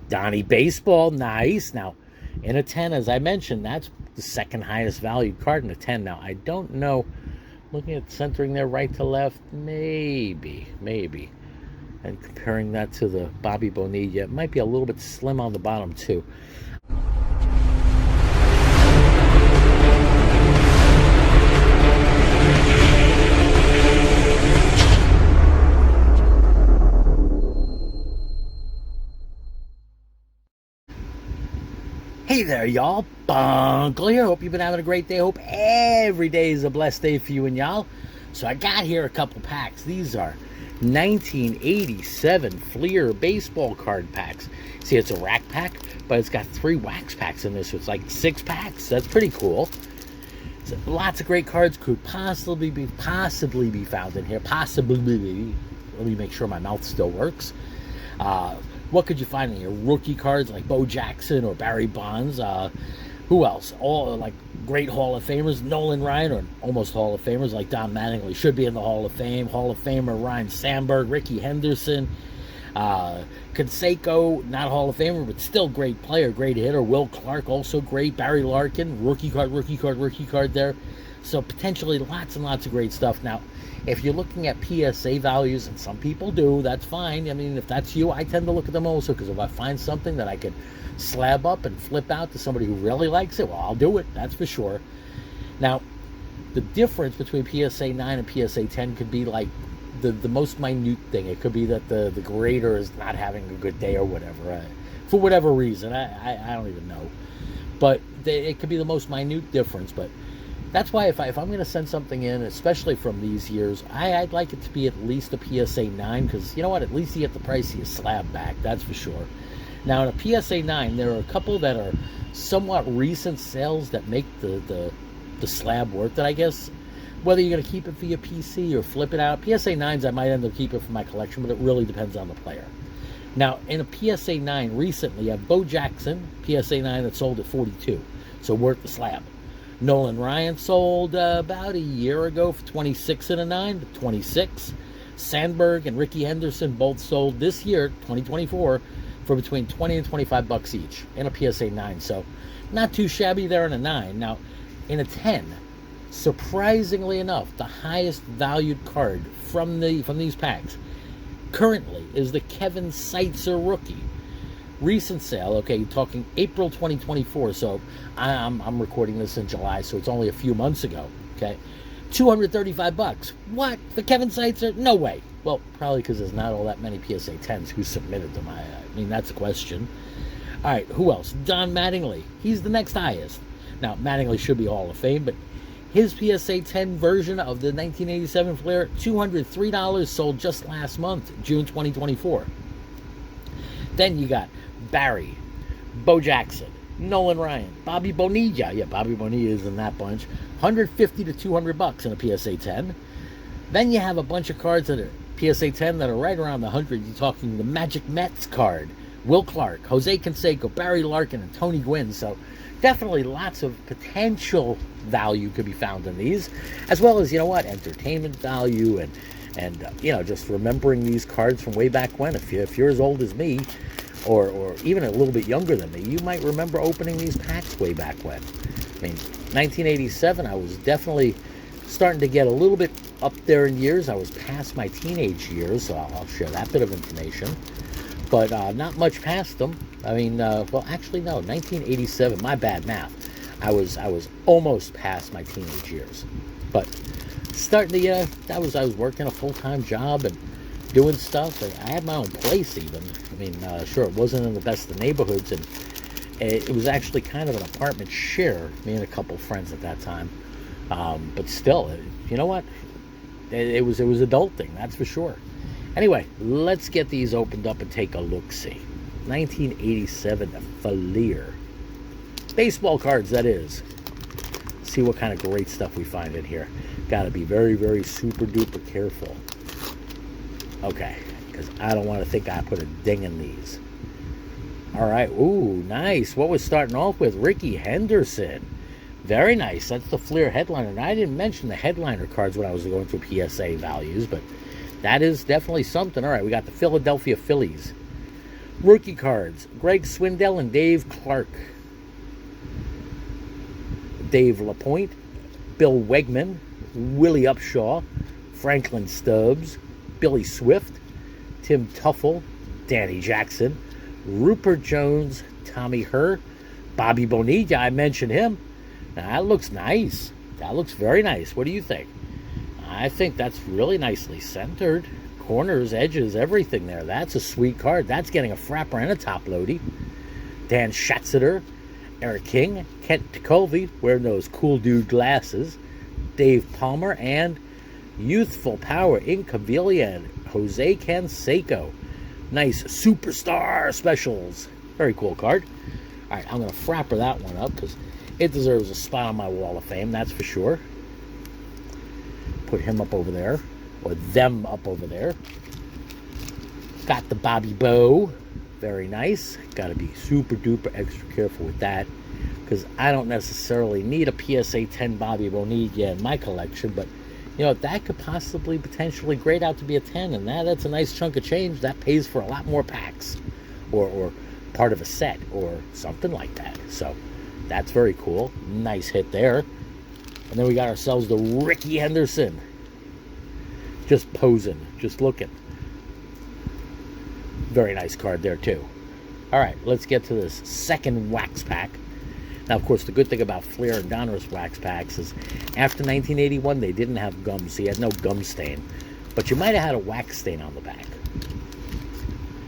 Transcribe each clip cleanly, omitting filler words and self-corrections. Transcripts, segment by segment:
Donnie baseball, nice. Now, in a 10, as I mentioned, that's the second highest valued card in a 10. Now, I don't know, looking at centering there right to left, maybe. And comparing that to the Bobby Bonilla, it might be a little bit slim on the bottom, too. Hey there, y'all. Bunkle here. Hope you've been having a great day. Hope every day is a blessed day for you and y'all. So I got here a couple packs. These are 1987 Fleer baseball card packs. See, it's a rack pack, but it's got 3 wax packs in this, so it's like 6 packs. That's pretty cool. So lots of great cards could possibly be found in here. Possibly. Let me make sure my mouth still works. What could you find in here? Rookie cards like Bo Jackson or Barry Bonds. Who else? All like great Hall of Famers. Nolan Ryan, or almost Hall of Famers, like Don Mattingly should be in the Hall of Fame. Hall of Famer Ryan Sandberg, Ricky Henderson, Canseco, not Hall of Famer, but still great player, great hitter. Will Clark, also great. Barry Larkin, rookie card there. So potentially lots and lots of great stuff. Now, if you're looking at PSA values, and some people do, that's fine. I mean, if that's you, I tend to look at them also, because if I find something that I could slab up and flip out to somebody who really likes it, well, I'll do it, that's for sure. Now, the difference between PSA 9 and PSA 10 could be like the most minute thing. It could be that the grader is not having a good day or whatever, for whatever reason. I don't even know. But it could be the most minute difference, but that's why if I'm going to send something in, especially from these years, I'd like it to be at least a PSA 9, because you know what? At least you get the price of your slab back, that's for sure. Now, in a PSA 9, there are a couple that are somewhat recent sales that make the slab worth it, I guess. Whether you're going to keep it for your PC or flip it out. PSA 9s, I might end up keeping for my collection, but it really depends on the player. Now, in a PSA 9 recently, you have Bo Jackson, PSA 9 that sold at 42, so worth the slab. Nolan Ryan sold about a year ago for 26 in a 9, 26. Sandberg and Ricky Henderson both sold this year, 2024, for between 20 and 25 bucks each in a PSA 9. So not too shabby there in a 9. Now, in a 10, surprisingly enough, the highest valued card from these packs currently is the Kevin Seitzer rookie. Recent sale, okay, talking April 2024, so I'm recording this in July, so it's only a few months ago, okay? 235 bucks. What? The Kevin Seitzer? No way. Well, probably because there's not all that many PSA 10s who submitted them. I mean, that's a question. All right, who else? Don Mattingly. He's the next highest. Now, Mattingly should be Hall of Fame, but his PSA 10 version of the 1987 Fleer, $203, sold just last month, June 2024. Then you got Barry, Bo Jackson, Nolan Ryan, Bobby Bonilla. Yeah, Bobby Bonilla is in that bunch. 150 to 200 bucks in a PSA 10. Then you have a bunch of cards that are PSA 10 that are right around the 100. You're talking the Magic Mets card, Will Clark, Jose Canseco, Barry Larkin, and Tony Gwynn. So definitely lots of potential value could be found in these, as well as, you know what, entertainment value and you know, just remembering these cards from way back when. If you're as old as me, or even a little bit younger than me, you might remember opening these packs way back when. I mean, 1987, I was definitely starting to get a little bit up there in years. I was past my teenage years, so I'll share that bit of information. But not much past them. I mean, well, actually, no, 1987, my bad math. I was almost past my teenage years. But starting to, I was working a full-time job and doing stuff. And I had my own place even. I mean, sure, it wasn't in the best of neighborhoods, and it was actually kind of an apartment share, me and a couple friends at that time. But still, you know what? It was adulting, that's for sure. Anyway, let's get these opened up and take a look-see. 1987 Fleer. Baseball cards, that is. See what kind of great stuff we find in here. Got to be very, very super-duper careful. Okay, because I don't want to think I put a ding in these. All right, ooh, nice. What we're starting off with, Ricky Henderson. Very nice. That's the Fleer headliner. Now, I didn't mention the headliner cards when I was going through PSA values, but that is definitely something. All right, we got the Philadelphia Phillies. Rookie cards, Greg Swindell and Dave Clark. Dave LaPointe, Bill Wegman, Willie Upshaw, Franklin Stubbs, Billy Swift, Tim Tuffle, Danny Jackson, Rupert Jones, Tommy Herr, Bobby Bonilla, I mentioned him. Now, that looks nice. That looks very nice. What do you think? I think that's really nicely centered. Corners, edges, everything there. That's a sweet card. That's getting a frapper and a top loadie. Dan Schatzeder, Eric King, Kent Tekulve, wearing those cool dude glasses, Dave Palmer, and Youthful Power, Incaviglia, and Jose Canseco. Nice superstar specials. Very cool card. All right, I'm going to frapper that one up because it deserves a spot on my wall of fame, that's for sure. Put him up over there, or them up over there. Got the Bobby Bow. Very nice. Got to be super duper extra careful with that because I don't necessarily need a PSA 10 Bobby Bonilla in my collection, but you know, that could possibly potentially grade out to be a 10, and that's a nice chunk of change. That pays for a lot more packs or part of a set or something like that. So that's very cool. Nice hit there. And then we got ourselves the Ricky Henderson. Just posing, just looking. Very nice card there too. All right, let's get to this second wax pack. Now, of course, the good thing about Flair and Donruss wax packs is after 1981, they didn't have gum, so you had no gum stain. But you might have had a wax stain on the back.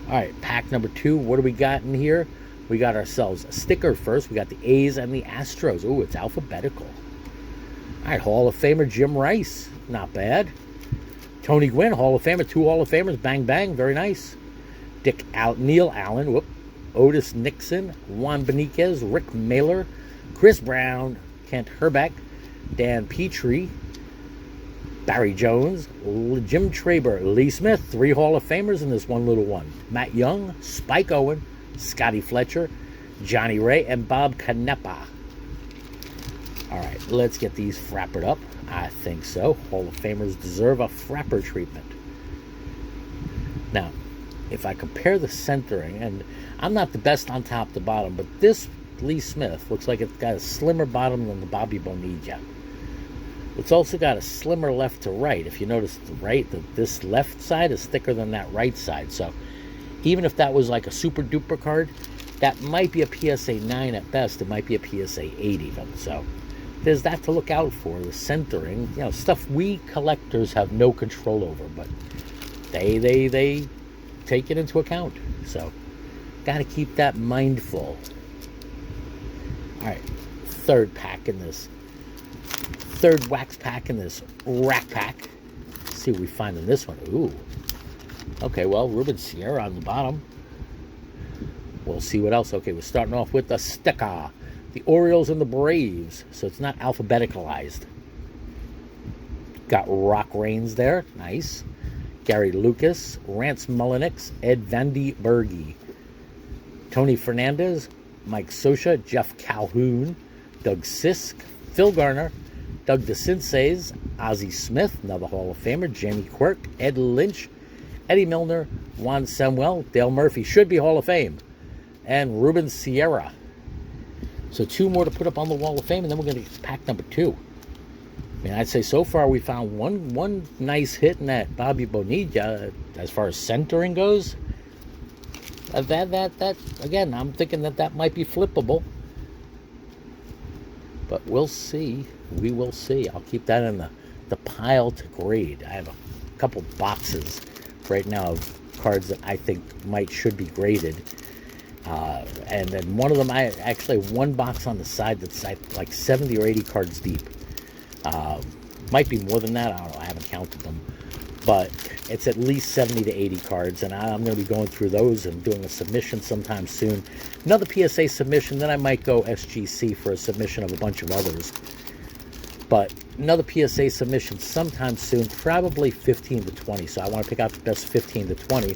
All right, pack number 2. What do we got in here? We got ourselves a sticker first. We got the A's and the Astros. Ooh, it's alphabetical. All right, Hall of Famer Jim Rice. Not bad. Tony Gwynn, Hall of Famer. 2 Hall of Famers. Bang, bang. Very nice. Neil Allen. Whoop. Otis Nixon, Juan Beniquez, Rick Mailer, Chris Brown, Kent Herbeck, Dan Petrie, Barry Jones, Jim Traber, Lee Smith, 3 Hall of Famers in this one little one. Matt Young, Spike Owen, Scotty Fletcher, Johnny Ray, and Bob Canepa. All right, let's get these frappered up. I think so. Hall of Famers deserve a frapper treatment. Now, if I compare the centering, and I'm not the best on top to bottom, but this Lee Smith looks like it's got a slimmer bottom than the Bobby Bonilla. It's also got a slimmer left to right. If you notice the right, this left side is thicker than that right side. So even if that was like a super duper card, that might be a PSA 9 at best. It might be a PSA 8 even. So there's that to look out for. The centering, you know, stuff we collectors have no control over, but they take it into account. So got to keep that mindful. All right, third wax pack in this rack pack. Let's see what we find in this one. Ooh. Okay, well, Ruben Sierra on the bottom. We'll see what else. Okay, we're starting off with the sticker. The Orioles and the Braves. So it's not alphabeticalized. Got Rock Reigns there. Nice. Gary Lucas, Rance Mulliniks, Ed Vandy Berge, Tony Fernandez, Mike Scioscia, Jeff Calhoun, Doug Sisk, Phil Garner, Doug DeCinces, Ozzie Smith, another Hall of Famer, Jamie Quirk, Ed Lynch, Eddie Milner, Juan Samuel, Dale Murphy, should be Hall of Fame, and Ruben Sierra. So 2 more to put up on the Wall of Fame, and then we're going to get pack number 2. I mean, I'd say so far we found one nice hit in that Bobby Bonilla as far as centering goes. That again, I'm thinking that might be flippable. But we'll see. We will see. I'll keep that in the pile to grade. I have a couple boxes right now of cards that I think should be graded. And then one of them, I actually have one box on the side that's like 70 or 80 cards deep. Might be more than that. I don't know. I haven't counted them. But it's at least 70 to 80 cards. And I'm going to be going through those and doing a submission sometime soon. Another PSA submission. Then I might go SGC for a submission of a bunch of others. But another PSA submission sometime soon. Probably 15 to 20. So I want to pick out the best 15 to 20.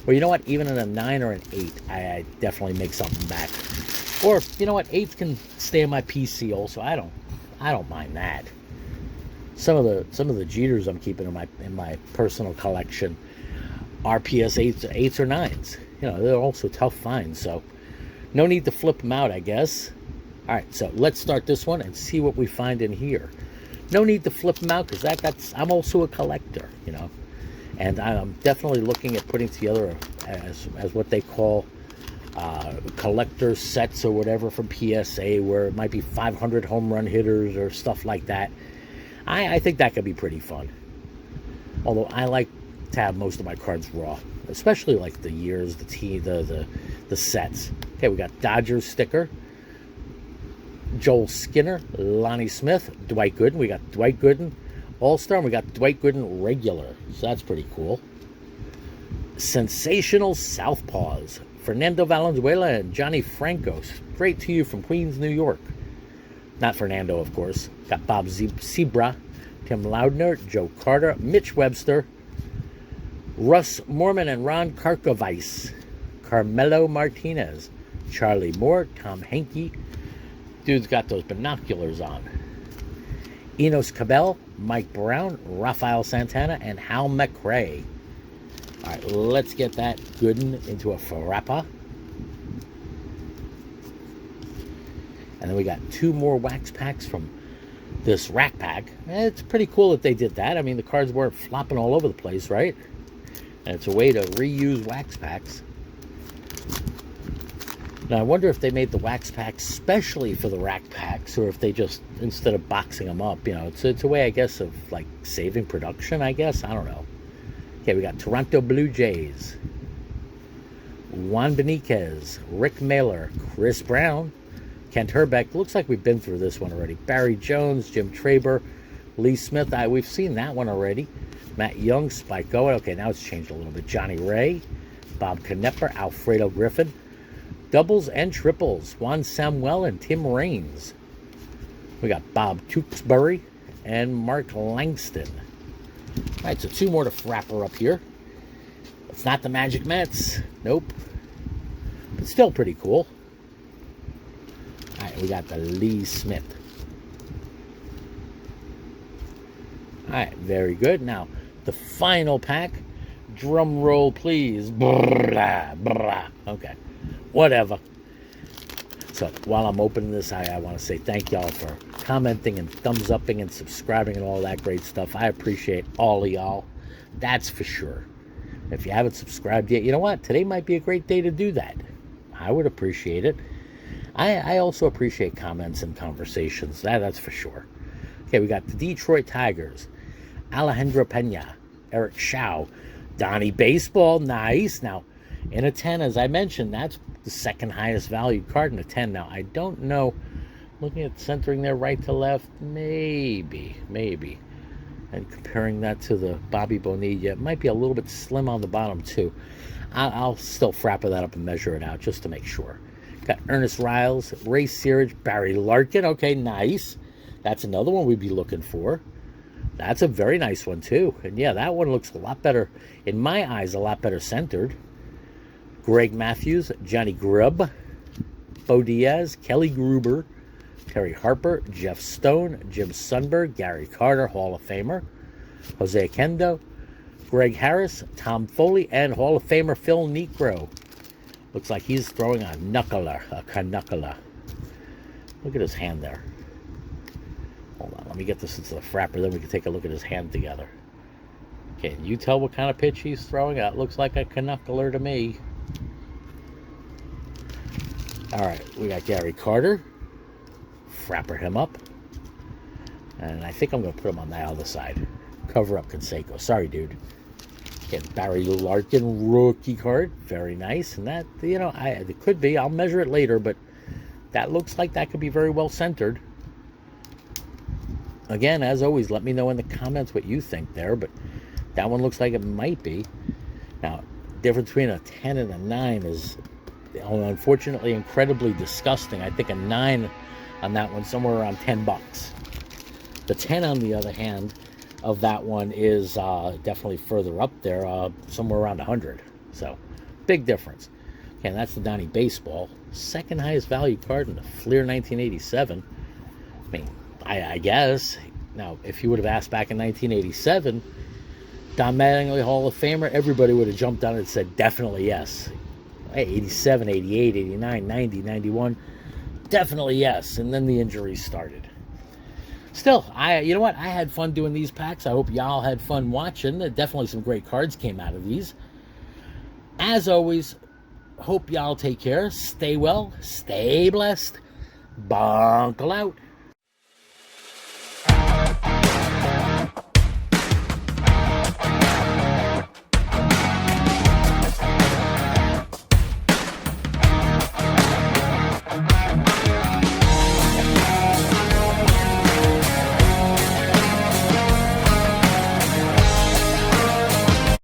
Or you know what? Even in a 9 or an 8, I definitely make something back. Or, you know what? 8s can stay in my PC also. I don't mind that. Some of the Jeters I'm keeping in my personal collection are PS 8s or 9s. they're also tough finds. So no need to flip them out, I guess. All right, so let's start this one and see what we find in here. No need to flip them out because that's I'm also a collector, and I'm definitely looking at putting together as what they call collector sets or whatever from PSA, where it might be 500 home run hitters or stuff like that. I think that could be pretty fun. Although I like to have most of my cards raw, especially like the years, the sets. Okay, we got Dodgers sticker, Joel Skinner, Lonnie Smith, Dwight Gooden. We got Dwight Gooden All-Star, and we got Dwight Gooden regular. So that's pretty cool. Sensational Southpaws, Fernando Valenzuela and Johnny Franco. Straight to you from Queens, New York. Not Fernando, of course. Got Bob Sebra, Tim Loudner, Joe Carter, Mitch Webster, Russ Morman and Ron Karkovice, Carmelo Martinez, Charlie Moore, Tom Henke. Dude's got those binoculars on. Enos Cabell, Mike Brown, Rafael Santana, and Hal McRae. All right, let's get that Gooden into a Farapa. And then we got 2 more wax packs from this rack pack. It's pretty cool that they did that. I mean, the cards weren't flopping all over the place, right? And it's a way to reuse wax packs. Now, I wonder if they made the wax packs specially for the rack packs, or if they just, instead of boxing them up, it's a way, I guess, of like saving production, I guess. I don't know. Okay, we got Toronto Blue Jays, Juan Beniquez, Rick Mailer, Chris Brown, Kent Herbeck. Looks like we've been through this one already. Barry Jones, Jim Traber, Lee Smith. We've seen that one already. Matt Young, Spike Owen. Okay, now it's changed a little bit. Johnny Ray, Bob Knepper, Alfredo Griffin. Doubles and triples, Juan Samuel and Tim Raines. We got Bob Tewksbury and Mark Langston. All right, so 2 more to wrapper up here. It's not the Magic Mets. Nope. But still pretty cool. All right, we got the Lee Smith. All right, very good. Now, the final pack. Drum roll, please. Brrrah, brrrah. Okay. Whatever. So while I'm opening this, I want to say thank y'all for commenting and thumbs upping and subscribing and all that great stuff. I appreciate all of y'all. That's for sure. If you haven't subscribed yet, you know what? Today might be a great day to do that. I would appreciate it. I also appreciate comments and conversations. That's for sure. Okay, we got the Detroit Tigers, Alejandro Pena, Eric Shao, Donnie Baseball. Nice. Now, in a 10, as I mentioned, that's the second highest valued card in a 10. Now, I don't know, looking at centering there right to left, maybe. And comparing that to the Bobby Bonilla, it might be a little bit slim on the bottom, too. I'll still frapper that up and measure it out just to make sure. Got Ernest Riles, Ray Searage, Barry Larkin. Okay, nice. That's another one we'd be looking for. That's a very nice one, too. And, yeah, that one looks a lot better, in my eyes, a lot better centered. Greg Matthews, Johnny Grubb, Bo Diaz, Kelly Gruber, Terry Harper, Jeff Stone, Jim Sundberg, Gary Carter, Hall of Famer, Jose Kendo, Greg Harris, Tom Foley, and Hall of Famer Phil Niekro. Looks like he's throwing a knuckler, a knuckler. Look at his hand there. Hold on, let me get this into the frapper, then we can take a look at his hand together. Can you tell what kind of pitch he's throwing? That looks like a knuckler to me. All right, we got Gary Carter. Frapper him up. And I think I'm going to put him on the other side. Cover up Canseco. Sorry, dude. Get Barry Larkin rookie card. Very nice. And that, it could be. I'll measure it later, but that looks like that could be very well centered. Again, as always, let me know in the comments what you think there, but that one looks like it might be. Now, difference between a 10 and a 9 is, unfortunately, incredibly disgusting. I think a 9 on that one, somewhere around $10. The 10, on the other hand, of that one is definitely further up there, somewhere around 100. So, big difference. Okay, and that's the Donnie Baseball. Second highest value card in the Fleer 1987. I mean, I guess. Now, if you would have asked back in 1987, Don Mattingly Hall of Famer, everybody would have jumped on it and said definitely yes. Hey, 87, 88, 89, 90, 91. Definitely yes. And then the injuries started. Still, you know what? I had fun doing these packs. I hope y'all had fun watching. Definitely some great cards came out of these. As always, hope y'all take care. Stay well. Stay blessed. Bunkle out.